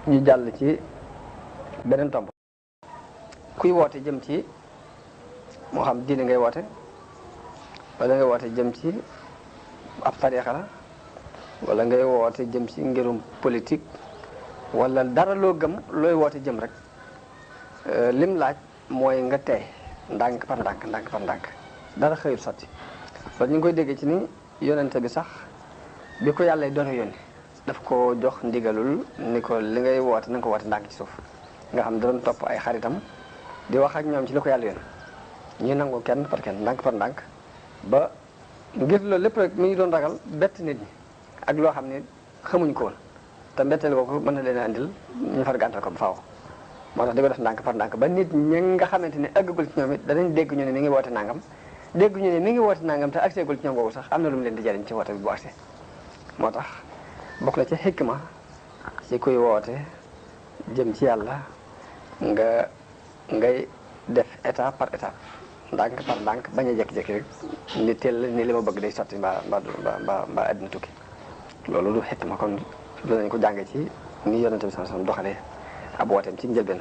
ñu jàll ci beneen tomb. kuy woote jëm ci moo xam diine ngay woote wala ngay woote jëm ci ab tariixa la wala ngay woote jëm ci ngirum politique wala dara loo gëm looy woote jëm rek lim laaj mooy nga tey ndànk par ndànk dara xëyul sotti. loolu ñu ngi koy déggee ci ni yonente bi sax bi ko yàlla doon yónni daf ko jox ndigalul ni ko li ngay woote na nga ko woote ndànk ci suuf nga xam da doon topp ay xaritam di wax ak ñoom ci li ko yàlla yónni ñuy nangu kenn par kenn ndànk par ndànk ba ngir loolu lépp rek mi ngi doon ragal bett nit ñi ak loo xam ne xamuñ ko woon te mbetteel kooku mën na leen a andil ñu far gàntal ko ba faaw. moo tax di ko def ndànk par ndànk ba nit ñi nga xamante ne àggagul ci ñoom it danañ dégg ñu ne mi ngi woote nangam dégg ñu ne mi ngi woote nangam te agseegul ci ñoom googu sax am na lu mu leen di jariñ ci woote bi bu agsee. moo tax bokk na ci xikma ci kuy woote jëm ci yàlla ngay def étape par étape ndànk par ndànk bañ a jékki-jékki rek ni teel ni li ma bëgg day sotti mbaa àddina tukki. loolu du xikma kon dinañ ko jànge ci ni yonente bi sallallahu alayhi wasallam doxalee ab wooteem ci njëlbeen.